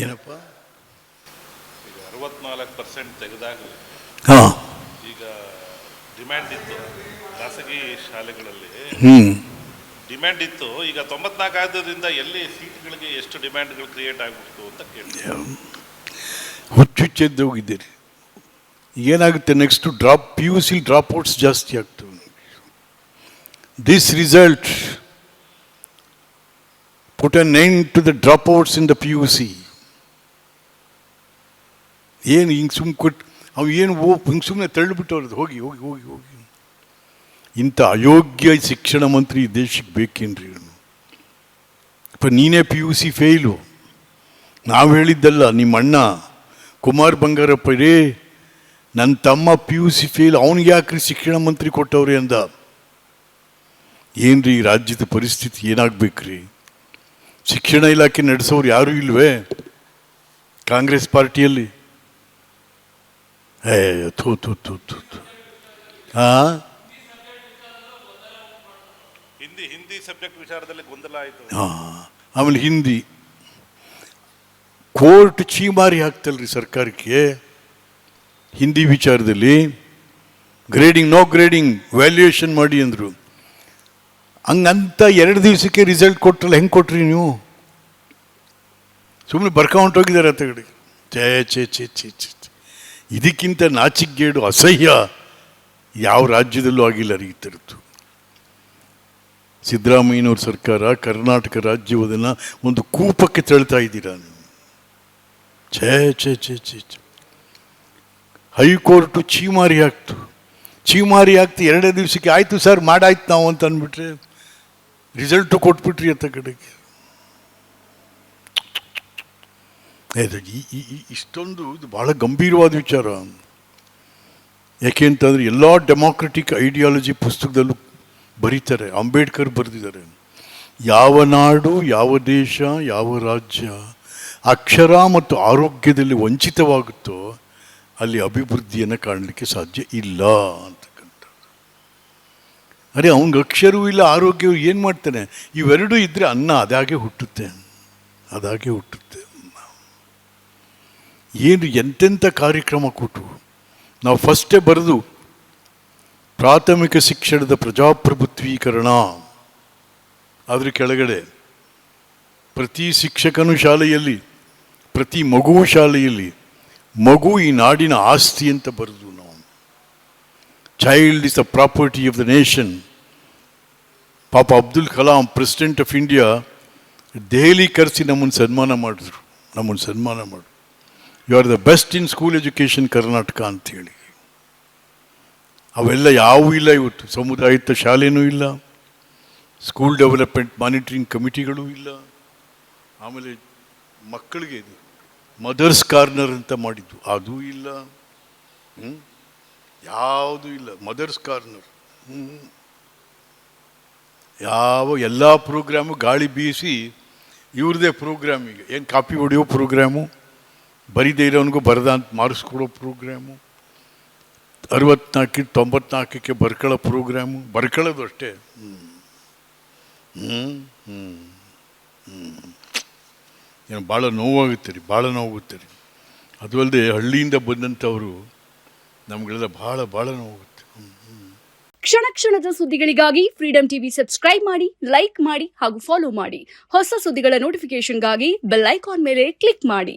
ಏನಪ್ಪ ಈಗ 64% ತೆಗೆದಾಗಲೇ ಹಾಂ ಈಗ ಡಿಮ್ಯಾಂಡ್ ಇತ್ತು ಖಾಸಗಿ ಶಾಲೆಗಳಲ್ಲಿ ಡಿಮ್ಯಾಂಡ್ ಇತ್ತು. ಈಗ 94 ಆದ್ರಿಂದ ಎಲ್ಲಿ ಸೀಟ್ಗಳಿಗೆ ಎಷ್ಟು ಡಿಮ್ಯಾಂಡ್ಗಳು ಕ್ರಿಯೇಟ್ ಆಗ್ಬಿಡ್ತು ಅಂತ ಕೇಳ್ತೀವಿ. ಹುಚ್ಚುಚ್ಚೆದ್ದು ಹೋಗಿದ್ದೀರಿ. ಏನಾಗುತ್ತೆ ನೆಕ್ಸ್ಟ್ PUC ಡ್ರಾಪ್ಔಟ್ಸ್ ಜಾಸ್ತಿ ಆಗ್ತವೆ. This result put an end to the dropouts in the PUC. ಏನು ಹಿಂಗೆ ಸುಮ್ಮನೆ ಕೊಟ್ಟು ಅವು ಏನು ಹಿಂಗೆ ಸುಮ್ಮನೆ ತಳ್ಳಿಬಿಟ್ಟವ್ರದ್ದು ಹೋಗಿ ಹೋಗಿ ಹೋಗಿ ಹೋಗಿ. ಇಂಥ ಅಯೋಗ್ಯ ಶಿಕ್ಷಣ ಮಂತ್ರಿ ದೇಶಕ್ಕೆ ಬೇಕೇನ್ರಿ? ನೀನೇ PUC ಫೇಲು. ನಾವು ಹೇಳಿದ್ದಲ್ಲ, ನಿಮ್ಮ ಅಣ್ಣ ಕುಮಾರ್ ಬಂಗಾರಪ್ಪ ರೇ ನನ್ನ ತಮ್ಮ PUC ಫೇಲ್, ಅವನಿಗೆ ಯಾಕ್ರಿ ಶಿಕ್ಷಣ ಮಂತ್ರಿ ಕೊಟ್ಟವ್ರಿ ಅಂದ. ಏನ್ರಿ ರಾಜ್ಯದ ಪರಿಸ್ಥಿತಿ ಏನಾಗ್ಬೇಕ್ರಿ? ಶಿಕ್ಷಣ ಇಲಾಖೆ ನಡೆಸೋರು ಯಾರೂ ಇಲ್ವೇ ಕಾಂಗ್ರೆಸ್ ಪಾರ್ಟಿಯಲ್ಲಿ? ಥೂ ಥೂ ಥೂ ಥೂ ಥೂ. ಹಾಂ, ಹಿಂದಿ ಸಬ್ಜೆಕ್ಟ್ ವಿಚಾರದಲ್ಲಿ ಗೊಂದಲ ಆಯಿತು. ಆಮೇಲೆ ಹಿಂದಿ ಕೋರ್ಟ್ ಚೀಮಾರಿ ಹಾಕ್ತಲ್ರಿ ಸರ್ಕಾರಕ್ಕೆ ಹಿಂದಿ ವಿಚಾರದಲ್ಲಿ. ಗ್ರೇಡಿಂಗ್ ನೋ ಗ್ರೇಡಿಂಗ್ ವ್ಯಾಲ್ಯೂಯೇಷನ್ ಮಾಡಿ ಅಂದರು. ಹಂಗಂತ 2 ದಿವಸಕ್ಕೆ ರಿಸಲ್ಟ್ ಕೊಟ್ಟರಲ್ಲ, ಹೆಂಗೆ ಕೊಟ್ರಿ ನೀವು? ಸುಮ್ಮನೆ ಬರ್ಕೊಂಡೋಗಿದ್ದಾರೆ ಅತ್ತಗಡೆ. ಛೇ ಛೇ ಛೇ ಛೇ ಛೇ. ಇದಕ್ಕಿಂತ ನಾಚಿಕೆಗೇಡು, ಅಸಹ್ಯ ಯಾವ ರಾಜ್ಯದಲ್ಲೂ ಆಗಿಲ್ಲ ರೀ ಈ ಥರದ್ದು. ಸಿದ್ದರಾಮಯ್ಯನವ್ರ ಸರ್ಕಾರ ಕರ್ನಾಟಕ ರಾಜ್ಯವನ್ನು ಒಂದು ಕೂಪಕ್ಕೆ ತಳ್ತಾ ಇದ್ದೀರಾ ನೀವು. ಛೇ ಛೇ ಛೇ ಛೇ ಛೇ. ಹೈಕೋರ್ಟು ಚೀಮಾರಿ ಆಗ್ತು 2 ದಿವಸಕ್ಕೆ ಆಯಿತು ಸರ್ ಮಾಡಾಯ್ತು ನಾವು ಅಂತ ಅಂದ್ಬಿಟ್ರೆ ರಿಸಲ್ಟು ಕೊಟ್ಬಿಟ್ರಿ ಅಂತ ಕಡೆಗೆ. ಇಷ್ಟೊಂದು ಇದು ಭಾಳ ಗಂಭೀರವಾದ ವಿಚಾರ. ಯಾಕೆ ಅಂತಂದರೆ ಎಲ್ಲ ಡೆಮಾಕ್ರೆಟಿಕ್ ಐಡಿಯಾಲಜಿ ಪುಸ್ತಕದಲ್ಲೂ ಬರೀತಾರೆ. ಅಂಬೇಡ್ಕರ್ ಬರೆದಿದ್ದಾರೆ, ಯಾವ ನಾಡು, ಯಾವ ದೇಶ, ಯಾವ ರಾಜ್ಯ ಅಕ್ಷರ ಮತ್ತು ಆರೋಗ್ಯದಲ್ಲಿ ವಂಚಿತವಾಗುತ್ತೋ ಅಲ್ಲಿ ಅಭಿವೃದ್ಧಿಯನ್ನು ಕಾಣಲಿಕ್ಕೆ ಸಾಧ್ಯ ಇಲ್ಲ ಅಂತಕ್ಕಂಥ. ಅರೆ ಅವನಿಗೆ ಅಕ್ಷರವೂ ಇಲ್ಲ, ಆರೋಗ್ಯವೂ ಏನು ಮಾಡ್ತಾನೆ? ಇವೆರಡೂ ಇದ್ದರೆ ಅನ್ನ ಅದಾಗೆ ಹುಟ್ಟುತ್ತೆ. ಏನು ಎಂತೆಂಥ ಕಾರ್ಯಕ್ರಮ ಕೊಟ್ಟು ನಾವು ಫಸ್ಟೇ ಬರೆದು ಪ್ರಾಥಮಿಕ ಶಿಕ್ಷಣದ ಪ್ರಜಾಪ್ರಭುತ್ವೀಕರಣ, ಅದ್ರ ಕೆಳಗಡೆ ಪ್ರತಿ ಶಿಕ್ಷಕನು ಶಾಲೆಯಲ್ಲಿ, ಪ್ರತಿ ಮಗುವು ಶಾಲೆಯಲ್ಲಿ, ಮಗು ಈ ನಾಡಿನ ಆಸ್ತಿ ಅಂತ ಬರೆದು ನಾವು. Child is the property of the nation. ಪಾಪ Abdul Kalam president of India Delhi ಕರೆಸಿ ನಮ್ಮನ್ನು ಸನ್ಮಾನ ಮಾಡಿದ್ರು. You are the best in school education Karnataka ಅಂಥೇಳಿ. ಅವೆಲ್ಲ ಯಾವೂ ಇಲ್ಲ ಇವತ್ತು. ಸಮುದಾಯದ ಶಾಲೆನೂ ಇಲ್ಲ, ಸ್ಕೂಲ್ ಡೆವಲಪ್ಮೆಂಟ್ ಮಾನಿಟರಿಂಗ್ ಕಮಿಟಿಗಳೂ ಇಲ್ಲ. ಆಮೇಲೆ ಮಕ್ಕಳಿಗೆ ಇದು ಮದರ್ಸ್ ಕಾರ್ನರ್ ಅಂತ ಮಾಡಿದ್ದು, ಅದೂ ಇಲ್ಲ. ಯಾವುದೂ ಇಲ್ಲ ಮದರ್ಸ್ ಕಾರ್ನರ್. ಎಲ್ಲ ಪ್ರೋಗ್ರಾಮು ಗಾಳಿ ಬೀಸಿ ಇವ್ರದೇ ಪ್ರೋಗ್ರಾಮಿಗೆ. ಏನು ಕಾಪಿ ಹೊಡೆಯೋ ಪ್ರೋಗ್ರಾಮು, ಬರೀದೇ ಇರೋನಿಗೂ ಬರದ ಅಂತ ಮಾರಿಸ್ಕೊಡೋ ಪ್ರೋಗ್ರಾಮು, 64ಕ್ಕೆ 94ಕ್ಕೆ ಬರ್ಕೊಳ್ಳೋ ಪ್ರೋಗ್ರಾಮು, ಬರ್ಕೊಳ್ಳೋದು ಅಷ್ಟೇ. ಏನು ಭಾಳ ನೋವಾಗುತ್ತೆ ರೀ. ಅದು ಅಲ್ಲದೆ ಹಳ್ಳಿಯಿಂದ ಬಂದಂಥವರು ನಮಗೆಲ್ಲ ಭಾಳ ನೋವಾಗುತ್ತೆ. ಕ್ಷಣ ಕ್ಷಣದ ಸುದ್ದಿಗಳಿಗಾಗಿ ಫ್ರೀಡಂ ಟಿವಿ ಸಬ್ಸ್ಕ್ರೈಬ್ ಮಾಡಿ, ಲೈಕ್ ಮಾಡಿ ಹಾಗೂ ಫಾಲೋ ಮಾಡಿ. ಹೊಸ ಸುದ್ದಿಗಳ ನೋಟಿಫಿಕೇಶನ್ಗಾಗಿ ಬೆಲ್ ಐಕಾನ್ ಮೇಲೆ ಕ್ಲಿಕ್ ಮಾಡಿ.